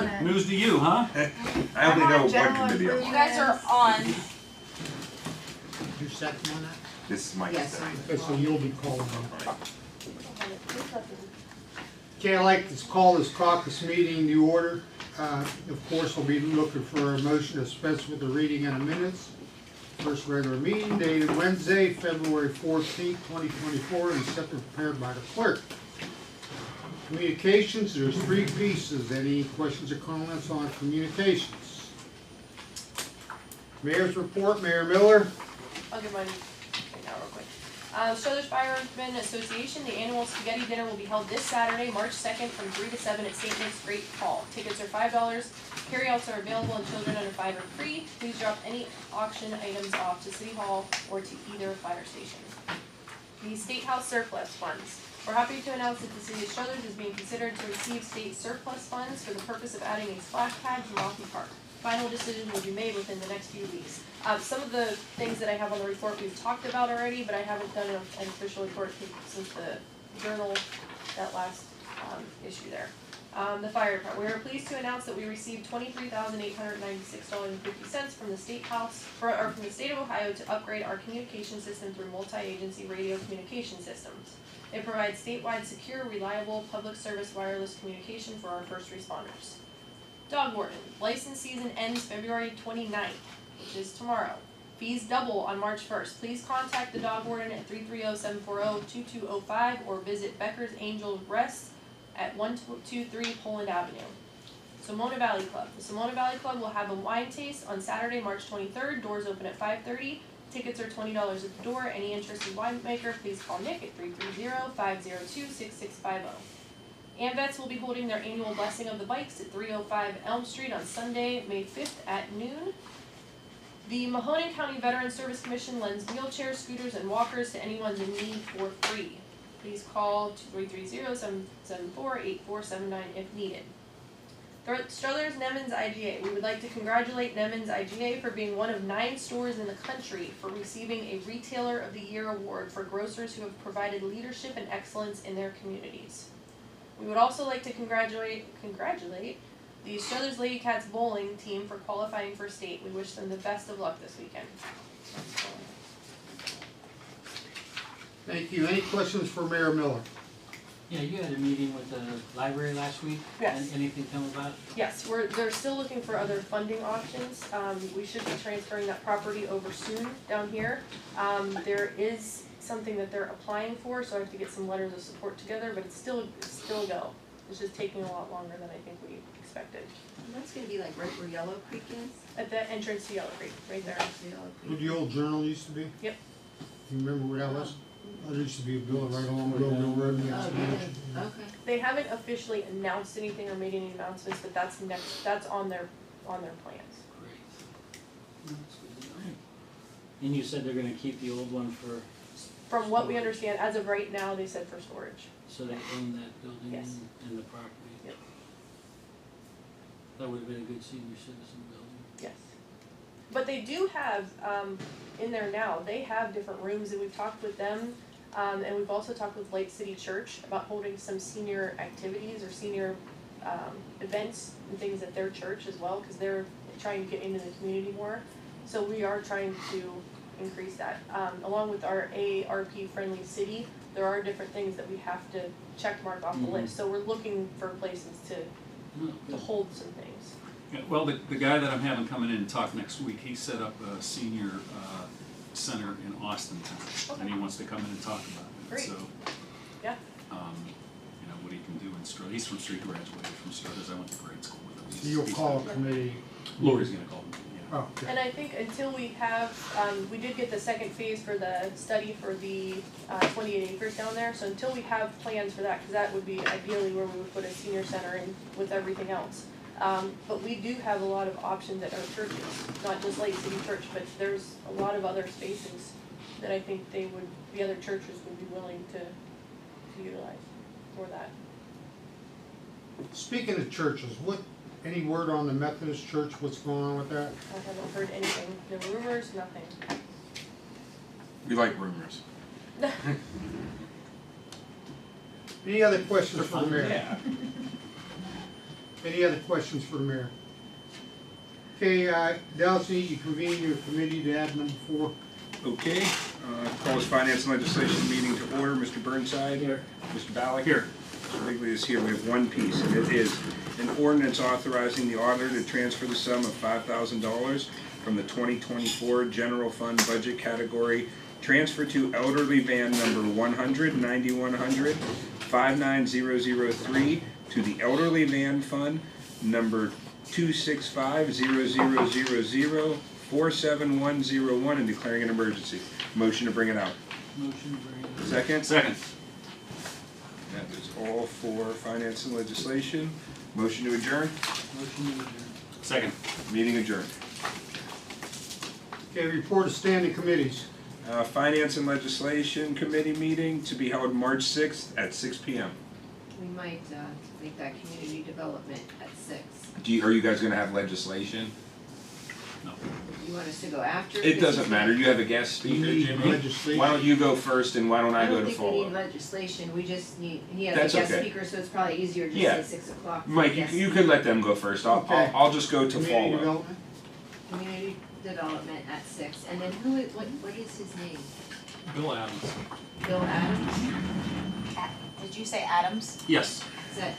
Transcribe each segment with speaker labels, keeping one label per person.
Speaker 1: on it.
Speaker 2: News to you, huh?
Speaker 3: I only know one committee I'm
Speaker 1: You
Speaker 3: on.
Speaker 1: guys are on.
Speaker 4: You second on that?
Speaker 3: This is my
Speaker 1: Yes.
Speaker 4: Okay, so you'll be calling on. Okay, I'd like to call this caucus meeting to order. Of course, we'll be looking for a motion to dispense with the reading of the minutes. First regular meeting dated Wednesday, February 14th, 2024, and accepted and prepared by the clerk. Communications, there's 3 pieces. Any questions or comments on communications? Mayor's report, Mayor Miller.
Speaker 5: I'll give mine right now real quick. Struthers Firemen Association, the annual spaghetti dinner will be held this Saturday, March 2nd from 3 to 7 at St. Nick's Great Hall. Tickets are $5. Carryouts are available and children under 5 are free. Please drop any auction items off to City Hall or to either fire station. The State House surplus funds. We're happy to announce that the City of Struthers is being considered to receive state surplus funds for the purpose of adding a splash pad to Rocky Park. Final decision will be made within the next few weeks. Some of the things that I have on the report we've talked about already, but I haven't done an official report since the journal, that last issue there. The fire department. We are pleased to announce that we received $23,896.50 from the State House, from the state of Ohio to upgrade our communication system through multi-agency radio communication systems. It provides statewide secure, reliable, public service wireless communication for our first responders. Dog warden. License season ends February 29th, which is tomorrow. Fees double on March 1st. Please contact the dog warden at 330-740-2205 or visit Becker's Angel Rest at 123 Poland Avenue. Simona Valley Club. The Simona Valley Club will have a wine taste on Saturday, March 23rd. Doors open at 5:30. Tickets are $20 at the door. Any interested winemaker, please call Nick at 330-502-6650. AMVETS will be holding their annual Blessing of the Bikes at 305 Elm Street on Sunday, May 5th at noon. The Mahoning County Veterans Service Commission lends wheelchairs, scooters, and walkers to anyone in need for free. Please call 330-774-8479 if needed. Struthers Nemens IGA. We would like to congratulate Nemens IGA for being one of 9 stores in the country for receiving a Retailer of the Year award for grocers who have provided leadership and excellence in their communities. We would also like to congratulate the Struthers Lady Cats bowling team for qualifying for state. We wish them the best of luck this weekend.
Speaker 4: Thank you. Any questions for Mayor Miller?
Speaker 6: Yeah, you had a meeting with the library last week.
Speaker 5: Yes.
Speaker 6: Anything come about it?
Speaker 5: Yes, they're still looking for other funding options. We should be transferring that property over soon down here. There is something that they're applying for, so I have to get some letters of support together, but it's still a go. It's just taking a lot longer than I think we expected.
Speaker 1: And that's gonna be like right where Yellow Creek is?
Speaker 5: At the entrance to Yellow Creek, right there.
Speaker 1: Yellow
Speaker 4: Where
Speaker 1: Creek.
Speaker 4: the old journal used to be?
Speaker 5: Yep.
Speaker 4: You remember where that was? There used to be a building right along Grove Road.
Speaker 1: Oh, yeah. Okay.
Speaker 5: They haven't officially announced anything or made any announcements, but that's on their plans.
Speaker 6: Great. That's good to know. And you said they're gonna keep the old one for,
Speaker 5: From what we understand, as of right now, they said for storage.
Speaker 6: so they own that building
Speaker 5: Yes.
Speaker 6: and the property?
Speaker 5: Yep.
Speaker 6: That would have been a good senior citizen building.
Speaker 5: Yes. But they do have, in there now, they have different rooms, and we've talked with them, and we've also talked with Lake City Church about holding some senior activities or senior events and things at their church as well, because they're trying to get into the community more. So we are trying to increase that. Along with our AARP friendly city, there are different things that we have to check mark off the list. So we're looking for places to hold some things.
Speaker 2: Yeah, well, the guy that I'm having coming in and talk next week, he set up a senior center in Austin town, and he wants to come in and talk about it.
Speaker 5: Great.
Speaker 2: So,
Speaker 5: Yeah.
Speaker 2: you know, what he can do in Struthers. He's from Street, graduated from Struthers. I went to grade school with him.
Speaker 4: So you'll call a committee.
Speaker 2: Lori's gonna call him. Yeah.
Speaker 4: Oh, okay.
Speaker 5: And I think until we have, we did get the second phase for the study for the 28 acres down there, so until we have plans for that, because that would be ideally where we would put a senior center in with everything else. But we do have a lot of options at our churches, not just Lake City Church, but there's a lot of other spaces that I think the other churches would be willing to utilize for that.
Speaker 4: Speaking of churches, any word on the Methodist Church, what's going on with that?
Speaker 5: I haven't heard anything, no rumors, nothing.
Speaker 3: We like rumors.
Speaker 4: Any other questions for the mayor?
Speaker 2: Yeah.
Speaker 4: Any other questions for the mayor? Okay, Delcy, you convene your committee to add number 4.
Speaker 7: Okay, call this finance and legislation meeting to order. Mr. Burnside.
Speaker 6: Here.
Speaker 7: Mr. Ballack.
Speaker 2: Here.
Speaker 7: Mr. Bigley is here. We have one piece, and it is an ordinance authorizing the auditor to transfer the sum of $5,000 from the 2024 general fund budget category transfer to elderly van number 100, 9100, 59003 to the elderly van fund number 2650000 47101 and declaring an emergency. Motion to bring it out.
Speaker 6: Motion to bring it.
Speaker 7: Second?
Speaker 2: Second.
Speaker 7: That is all for finance and legislation. Motion to adjourn.
Speaker 6: Motion to adjourn.
Speaker 2: Second.
Speaker 7: Meeting adjourned.
Speaker 4: Okay, report of standing committees.
Speaker 7: Finance and Legislation Committee meeting to be held March 6th at 6 p.m.
Speaker 1: We might, make that community development at 6.
Speaker 3: Are you guys gonna have legislation?
Speaker 2: No.
Speaker 1: You want us to go after?
Speaker 3: It doesn't matter, you have a guest speaker,
Speaker 4: You need
Speaker 3: Jimmy?
Speaker 4: legislation.
Speaker 3: Why don't you go first and why don't I go
Speaker 1: don't
Speaker 3: to
Speaker 1: think we
Speaker 3: follow?
Speaker 1: need legislation, we just need, he has
Speaker 3: That's
Speaker 1: a guest
Speaker 3: okay.
Speaker 1: speaker, so it's probably easier to
Speaker 3: Yeah.
Speaker 1: say 6 o'clock.
Speaker 3: Mike, you could let them go first,
Speaker 4: Okay.
Speaker 3: I'll just go to
Speaker 4: Community
Speaker 3: follow.
Speaker 4: development.
Speaker 1: Community development at 6, and then who is, what is his name?
Speaker 2: Bill Adams.
Speaker 1: Bill Adams?
Speaker 8: Did you say Adams?
Speaker 2: Yes.
Speaker 1: Is that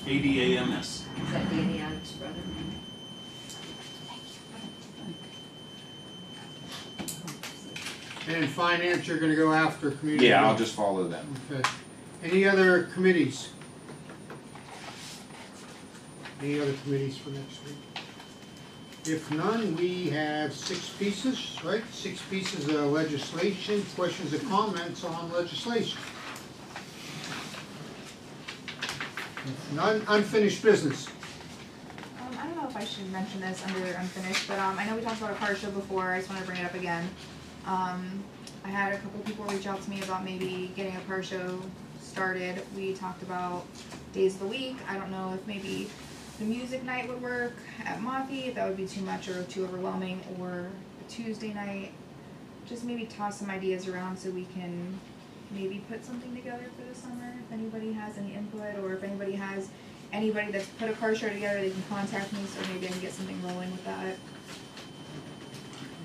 Speaker 2: ADAMS.
Speaker 1: Danny Adams' brother?
Speaker 4: And in finance, you're gonna go after community
Speaker 3: Yeah, I'll
Speaker 4: development.
Speaker 3: just follow them.
Speaker 4: Okay. Any other committees? Any other committees for next week? If none, we have 6 pieces, right? 6 pieces of legislation, questions or comments on legislation. If none, unfinished business.
Speaker 9: I don't know if I should mention this under unfinished, but I know we talked about a car show before, I just wanna bring it up again. I had a couple people reach out to me about maybe getting a car show started. We talked about days of the week. I don't know if maybe the music night would work at Mothy, if that would be too much or too overwhelming, or a Tuesday night. Just maybe toss some ideas around so we can maybe put something together for the summer. If anybody has any input, or if anybody has anybody that's put a car show together, they can contact me so maybe I can get something rolling with that.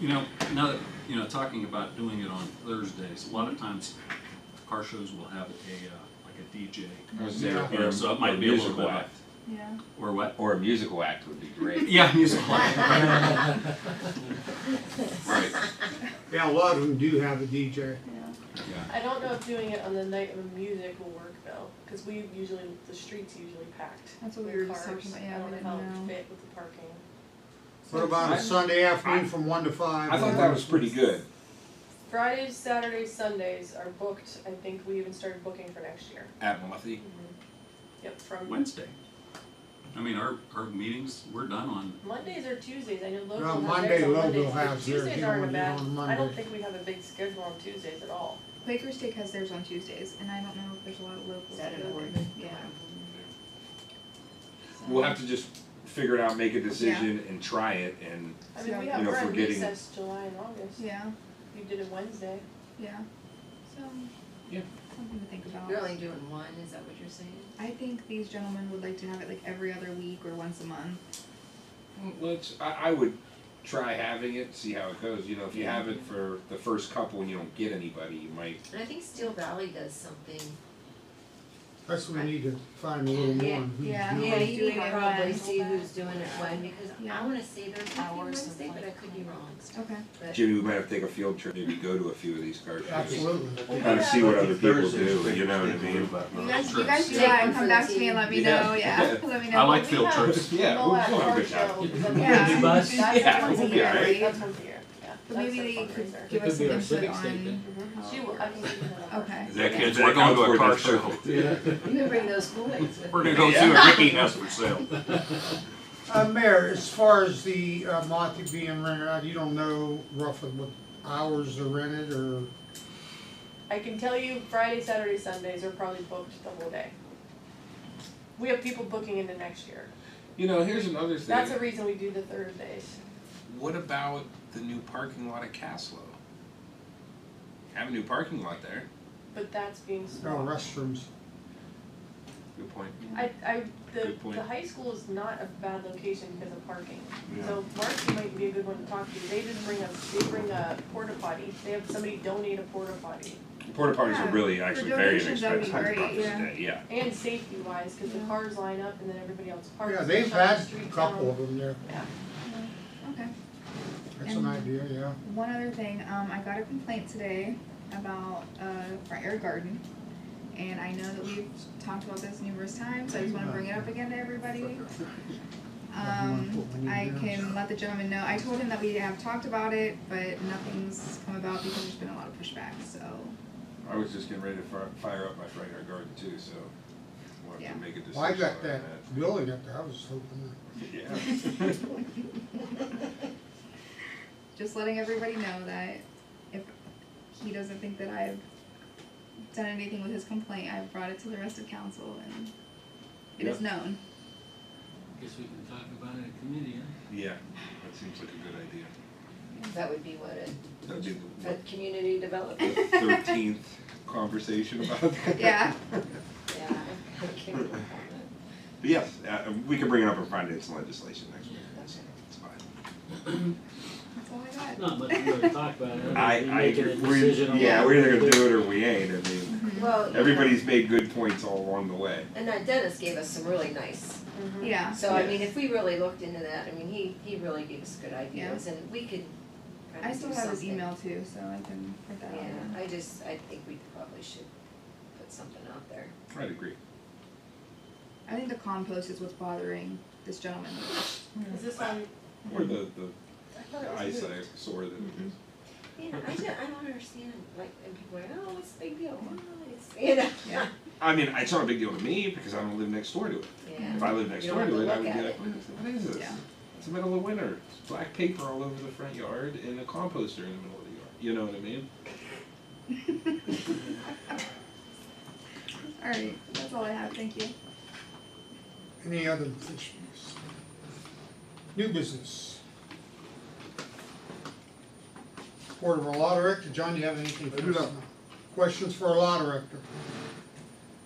Speaker 2: You know, now that, talking about doing it on Thursdays, a lot of times car shows will have like a DJ.
Speaker 3: Or is there-
Speaker 4: Yeah.
Speaker 2: So it might be a little
Speaker 3: musical
Speaker 2: bit.
Speaker 3: act.
Speaker 9: Yeah.
Speaker 2: Or what?
Speaker 3: Or a musical act would be great.
Speaker 2: Yeah, musical.
Speaker 3: Right.
Speaker 4: Yeah, a lot of them do have a DJ.
Speaker 5: I don't know if doing it on the night of music will work though, cause the street's usually packed.
Speaker 9: That's what we
Speaker 5: with
Speaker 9: were just
Speaker 5: cars.
Speaker 9: talking about, yeah,
Speaker 5: I don't
Speaker 9: we
Speaker 5: know how it
Speaker 9: didn't
Speaker 5: would
Speaker 9: know.
Speaker 5: fit with the parking.
Speaker 4: What about a Sunday afternoon from 1 to 5?
Speaker 3: I thought that was pretty good.
Speaker 5: Fridays, Saturdays, Sundays are booked. I think we even started booking for next year.
Speaker 3: At Mothy.
Speaker 5: Yep, from
Speaker 2: Wednesday. I mean, our meetings, we're done on,
Speaker 5: Mondays or Tuesdays. I know
Speaker 4: Well,
Speaker 5: Local has
Speaker 4: Monday,
Speaker 5: theirs on
Speaker 4: Local
Speaker 5: Mondays, but
Speaker 4: has theirs,
Speaker 5: Tuesdays
Speaker 4: you
Speaker 5: aren't a
Speaker 4: want to
Speaker 5: bad.
Speaker 4: do on
Speaker 5: I don't
Speaker 4: Monday.
Speaker 5: think we have a big schedule on Tuesdays at all.
Speaker 9: Quaker Steak has theirs on Tuesdays, and I don't know if there's a lot of locals
Speaker 1: Is that
Speaker 9: that
Speaker 1: an
Speaker 9: go there.
Speaker 1: ordinance?
Speaker 9: Yeah. So-
Speaker 3: We'll have to just figure it out, make a decision and try it and
Speaker 5: I mean, we
Speaker 9: So-
Speaker 5: have
Speaker 3: You know,
Speaker 5: we're
Speaker 3: if
Speaker 5: in
Speaker 3: we're getting-
Speaker 5: recess July and August.
Speaker 9: Yeah,
Speaker 5: You did it Wednesday.
Speaker 9: yeah. So,
Speaker 3: Yeah.
Speaker 9: something to think about.
Speaker 1: You're only doing one, is that what you're saying?
Speaker 9: I think these gentlemen would like to have it like every other week or once a month.
Speaker 3: I would try having it, see how it goes. You know, if you have it for the first couple and you don't get anybody, you might.
Speaker 1: And I think Steel Valley does something.
Speaker 4: That's what we need to find a little more.
Speaker 1: Yeah,
Speaker 4: on who's
Speaker 9: yeah.
Speaker 4: doing
Speaker 1: Yeah,
Speaker 4: it.
Speaker 1: you
Speaker 9: doing
Speaker 1: need to
Speaker 9: it
Speaker 1: probably
Speaker 9: when.
Speaker 1: see who's doing it when, because
Speaker 9: Yeah.
Speaker 1: I wanna say there's something
Speaker 8: Hours of
Speaker 1: Wednesday, but I
Speaker 8: like
Speaker 1: could be wrong.
Speaker 9: Okay.
Speaker 1: But
Speaker 3: Jimmy, we might have to take a field trip, maybe go to a few of these car shows.
Speaker 4: Absolutely.
Speaker 3: Kind of see what other people do, you know what I mean?
Speaker 9: You guys do
Speaker 1: Take
Speaker 9: that
Speaker 1: one
Speaker 9: and
Speaker 1: for
Speaker 9: come
Speaker 1: the
Speaker 9: back to me
Speaker 1: team.
Speaker 9: and let me
Speaker 3: Yeah.
Speaker 9: know, yeah, let me know.
Speaker 2: I like
Speaker 5: We
Speaker 2: field
Speaker 5: have
Speaker 2: trips.
Speaker 3: Yeah, we'll
Speaker 5: Moab
Speaker 3: have a
Speaker 5: car
Speaker 3: good
Speaker 5: show,
Speaker 3: time.
Speaker 5: but then
Speaker 9: Yeah.
Speaker 6: Big bus?
Speaker 5: That's
Speaker 3: Yeah,
Speaker 5: once
Speaker 3: we'll
Speaker 5: a
Speaker 3: be
Speaker 5: year,
Speaker 3: alright.
Speaker 5: That's once a year, yeah.
Speaker 9: But
Speaker 5: That's
Speaker 9: maybe
Speaker 5: their
Speaker 9: they could
Speaker 5: fundraiser.
Speaker 9: give
Speaker 6: It
Speaker 9: us
Speaker 6: could
Speaker 9: some
Speaker 6: be our
Speaker 9: input
Speaker 6: civic state
Speaker 9: on,
Speaker 6: then.
Speaker 5: She will, I can give you that.
Speaker 9: okay.
Speaker 2: Yeah, kids, we're going to a car show.
Speaker 6: Yeah.
Speaker 1: you can bring those Kool-Aids with
Speaker 2: We're
Speaker 1: you.
Speaker 2: gonna go to a Ricky Nest for sale.
Speaker 4: Mayor, as far as the Monty being rented out, you don't know roughly what hours they're rented or?
Speaker 5: I can tell you Friday, Saturday, Sundays are probably booked the whole day. We have people booking into next year.
Speaker 3: You know, here's another thing.
Speaker 5: That's the reason we do the Thursdays.
Speaker 3: What about the new parking lot at Caslow? Have a new parking lot there.
Speaker 5: But that's being
Speaker 4: No
Speaker 5: small.
Speaker 4: restrooms.
Speaker 3: Good point.
Speaker 5: The
Speaker 3: Good point.
Speaker 5: high school is not a bad location because of parking.
Speaker 3: Yeah.
Speaker 5: So Marcy might be a good one to talk to. They just bring a porta potty. They have somebody donate a porta potty.
Speaker 3: Porta potties
Speaker 9: Yeah,
Speaker 3: are really
Speaker 9: for
Speaker 3: actually very
Speaker 9: donations, that'd be
Speaker 3: inexpensive.
Speaker 9: great,
Speaker 3: Yeah.
Speaker 5: And safety wise, because the
Speaker 9: Yeah.
Speaker 5: cars line up and then everybody else parks.
Speaker 4: Yeah, they've
Speaker 5: shut the
Speaker 4: had
Speaker 5: street
Speaker 4: a couple
Speaker 5: down.
Speaker 4: of them there.
Speaker 5: Yeah.
Speaker 9: Okay.
Speaker 4: That's an idea, yeah.
Speaker 9: One other thing, I got a complaint today about front yard garden. And I know that we've talked about this numerous times, so I just wanna bring it up again to everybody. I can let the gentleman know, I told him that we have talked about it, but nothing's come about because there's been a lot of pushback, so.
Speaker 3: I was just getting ready to fire up my front yard garden too, so we'll have
Speaker 9: Yeah.
Speaker 3: to make a decision.
Speaker 4: Well, I got
Speaker 3: on
Speaker 4: that building up there, I was hoping
Speaker 3: Yeah.
Speaker 9: Just letting everybody know that if he doesn't think that I've done anything with his complaint, I've brought it to the rest of council and it is known.
Speaker 6: Guess we can talk about it at committee, huh?
Speaker 3: Yeah, that seems like a good idea.
Speaker 1: That would be what,
Speaker 3: That'd be
Speaker 1: a community development?
Speaker 3: the 13th conversation about that.
Speaker 9: Yeah.
Speaker 1: Yeah, I can't remember that.
Speaker 3: But yes, we can bring it up in finance and legislation next week.
Speaker 1: Okay.
Speaker 3: It's fine.
Speaker 9: That's all I got.
Speaker 6: Not much more to talk about, other
Speaker 3: I
Speaker 6: than making a
Speaker 3: agree.
Speaker 6: decision on.
Speaker 3: Yeah,
Speaker 6: what
Speaker 3: we're either
Speaker 6: we're
Speaker 3: gonna
Speaker 6: doing.
Speaker 3: do it or we ain't. I mean,
Speaker 1: Well, you
Speaker 3: everybody's made good points all along the way.
Speaker 1: know, and Dennis gave us some really nice,
Speaker 5: Mhm.
Speaker 9: Yeah.
Speaker 1: so I
Speaker 3: Yes.
Speaker 1: mean, if we really looked into that, I mean, he really gave us good ideas and we could kind
Speaker 9: I
Speaker 1: of
Speaker 9: still
Speaker 1: do
Speaker 9: have his
Speaker 1: something.
Speaker 9: email too, so I can print that out.
Speaker 1: Yeah, I think we probably should put something out there.
Speaker 3: I'd agree.
Speaker 9: I think the compost is what's bothering this gentleman.
Speaker 5: Is this on?
Speaker 3: Or the
Speaker 1: I thought it was good.
Speaker 3: eyesight sore that it is.
Speaker 1: You know, I don't understand, like, and people are like, oh, what's the big deal? Oh, it's, you know.
Speaker 9: Yeah.
Speaker 3: I mean, it's not a big deal to me because I don't live next door to it.
Speaker 1: Yeah.
Speaker 3: If I lived next
Speaker 1: You
Speaker 3: door
Speaker 1: don't
Speaker 3: to
Speaker 1: have
Speaker 3: it,
Speaker 1: to
Speaker 3: I would
Speaker 1: look
Speaker 3: be
Speaker 1: at
Speaker 3: like,
Speaker 1: it.
Speaker 3: what is this?
Speaker 9: Yeah.
Speaker 3: It's the middle of winter. It's black paper all over the front yard and a composter in the middle of the yard. You know what I mean?
Speaker 9: Alright, that's all I have, thank you.
Speaker 4: Any other issues? New business. Report of our law director, John, do you have anything for us? Questions for our law director?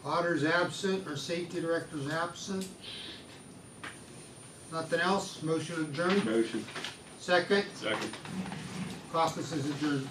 Speaker 4: Auditor's absent, our safety director's absent. Nothing else, motion adjourned,
Speaker 3: Motion.
Speaker 4: second,
Speaker 3: Second.
Speaker 4: Caucus is adjourned.